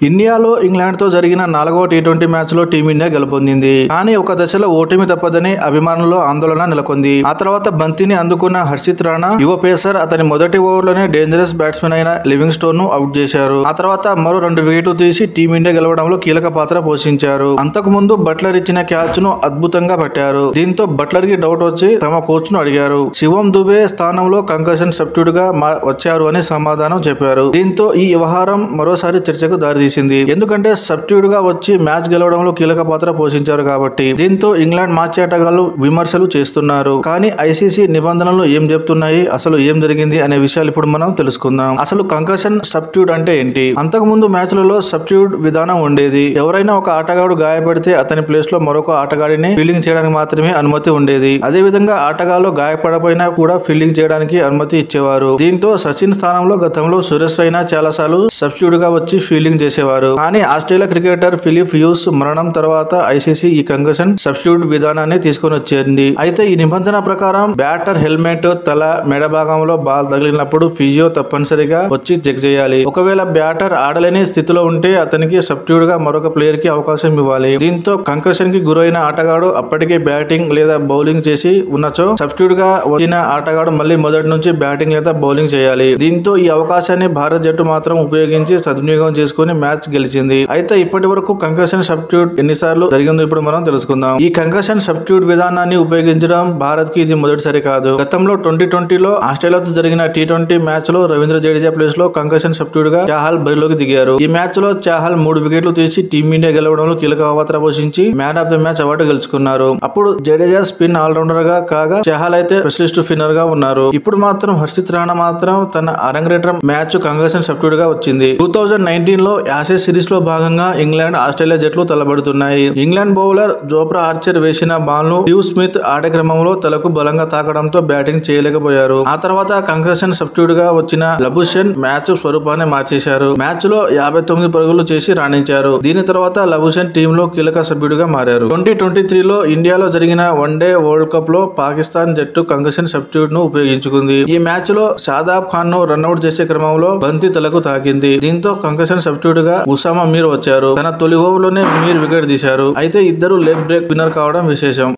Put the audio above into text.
ఇండియాలో ఇంగ్లాండ్ తో జరిగిన 4వ టీ20 మ్యాచ్ లో టీమిండియా గెలుపొందింది. కానీ ఒక దశలో ఓటమి తప్పదని అభిమానుల్లో ఆందోళన నెలకొంది. ఆ తర్వాత బంతిని అందుకున్న హర్షిత్ రాణా యువ పేసర్ అతని మొదటి ఓవర్లోనే డేంజరస్ బ్యాట్స్మెన్ అయిన లివింగ్స్టోన్ ను అవుట్ చేశారు. ఆ తర్వాత మరో 2 వికెట్లు తీసి టీమిండియా గెలవడంలో కీలక పాత్ర పోషించారు. అంతకు ముందు బట్లర్ ఇచ్చిన క్యాచ్ ను అద్భుతంగా పట్టారు. దీంతో బట్లర్ కి డౌట్ వచ్చి తమ కోచ్ ను అడిగారు. శివం దుబే స్థానంలో కంకషన్ సబ్స్టిట్యూట్ గా వచ్చారు అని సమాధానం చెప్పారు. దీంతో ఈ వ్యవహారం మరోసారి చర్చకు దారి ఎందుకంటే సబ్స్టిట్యూట్ గా వచ్చి మ్యాచ్ గెలవడంలో కీలక పాత్ర పోషించారు కాబట్టి. దీంతో ఇంగ్లాండ్ మాజీ ఆటగాళ్లు విమర్శలు చేస్తున్నారు. కానీ ఐసీసీ నిబంధనలు ఏం చెప్తున్నాయి, అసలు ఏం జరిగింది అనే విషయాలు ఇప్పుడు మనం తెలుసుకుందాం. అసలు కంకషన్ సబ్స్టిట్యూట్ అంటే ఏంటి? అంతకు ముందు మ్యాచ్లలో సబ్స్టిట్యూట్ విధానం ఉండేది. ఎవరైనా ఒక ఆటగాడు గాయపడితే అతని ప్లేస్ లో మరొక ఆటగాడిని ఫీల్డింగ్ చేయడానికి మాత్రమే అనుమతి ఉండేది. అదే విధంగా ఆటగాళ్లు గాయపడపోయినా కూడా ఫీల్డింగ్ చేయడానికి అనుమతి ఇచ్చేవారు. దీంతో సచిన్ స్థానంలో గతంలో సురేష్ రైనా చాలా సార్లు సబ్స్టిట్యూట్ గా వచ్చి ఫీల్డింగ్ చేసేవారు. కానీ ఆస్ట్రేలియా క్రికెటర్ ఫిలిప్ హ్యూస్ మరణం తర్వాత ఐసీసీ ఈ కంకషన్ సబ్స్టిట్యూట్ విధానాన్ని తీసుకొని వచ్చింది. అయితే ఈ నిబంధన ప్రకారం బ్యాటర్ హెల్మెట్, తల, మెడ భాగంలో బాల్ తగిలినప్పుడు ఫిజియో తప్పనిసరిగా వచ్చి చెక్ చేయాలి. ఒకవేళ బ్యాటర్ ఆడలేని స్థితిలో ఉంటే అతనికి సబ్స్టిట్యూట్ గా మరొక ప్లేయర్ కి అవకాశం ఇవ్వాలి. దీంతో కంకషన్ కి గురైన ఆటగాడు అప్పటికే బ్యాటింగ్ లేదా బౌలింగ్ చేసి ఉన్నచో సబ్స్టిట్యూట్ గా వచ్చిన ఆటగాడు మళ్ళీ మొదటి నుంచి బ్యాటింగ్ లేదా బౌలింగ్ చేయాలి. దీంతో ఈ అవకాశాన్ని భారత జట్టు మాత్రం ఉపయోగించి సద్వినియోగం చేసుకుని మ్యాచ్ గెలిచింది. అయితే ఇప్పటి వరకు కంకషన్ సబ్స్టిట్యూట్ ఎన్నిసార్లు జరిగిందో ఇప్పుడు మనం తెలుసుకుందాం. ఈ కంకషన్ సబ్స్టిట్యూట్ విధానాన్ని ఉపయోగించడం భారత్ కి ఇది మొదటిసారి కాదు. గతంలో 2020లో ఆస్ట్రేలియాతో జరిగిన టీ20 మ్యాచ్ లో రవీంద్ర జడేజా ప్లేస్ లో కంకషన్ సబ్స్టిట్యూట్ గా చాహల్ బరిలోకి దిగారు. ఈ మ్యాచ్ లో చాహల్ 3 వికెట్లు తీసి టీమిండియా గెలవడంలో కీలక పాత్ర పోషించి man of the match award గెలుచుకున్నారు. అప్పుడు జడేజా స్పిన్ ఆల్రౌండర్ గా కాగా చాహల్ అయితే స్పెషలిస్ట్ స్పిన్నర్ గా ఉన్నారు. ఇప్పుడు మాత్రం హర్షిత్ రాణా మాత్రం తన అరంగేట్రం మ్యాచ్ కంకషన్ సబ్స్టిట్యూట్ గా వచ్చింది. 2019లో యాషెస్ సిరీస్ లో భాగంగా ఇంగ్లాండ్ ఆస్ట్రేలియా జట్లు తలబడుతున్నాయి. ఇంగ్లాండ్ బౌలర్ జోఫ్రా ఆర్చర్ వేసిన బాల్ ను స్టీవ్ స్మిత్ ఆడే క్రమంలో తలకు బలంగా తాకడంతో బ్యాటింగ్ చేయలేకపోయారు. ఆ తర్వాత కంకషన్ సబ్స్టిట్యూట్ గా వచ్చిన లబుషేన్ మ్యాచ్ స్వరూపాన్ని మార్చేశారు. మ్యాచ్ లో 59 పరుగులు చేసి రాణించారు. దీని తర్వాత లబుషేన్ టీమ్ లో కీలక సభ్యుడిగా మారారు. 2023లో ఇండియాలో జరిగిన వన్డే వరల్డ్ కప్ లో పాకిస్తాన్ జట్టు కంకషన్ సబ్స్టిట్యూట్ ను ఉపయోగించుకుంది. ఈ మ్యాచ్ లో షాదాబ్ ఖాన్ ను రన్అట్ చేసే క్రమంలో బంతి తలకు తాకింది. దీంతో కంకషన్ సబ్స్టిట్యూట్ గా ఉసామా మీర్ వచ్చారు. తన తొలి ఓవర్ లోనే మీర్ వికెట్ తీశారు. అయితే ఇద్దరు లెగ్ బ్రేక్ విన్నర్ కావడం విశేషం.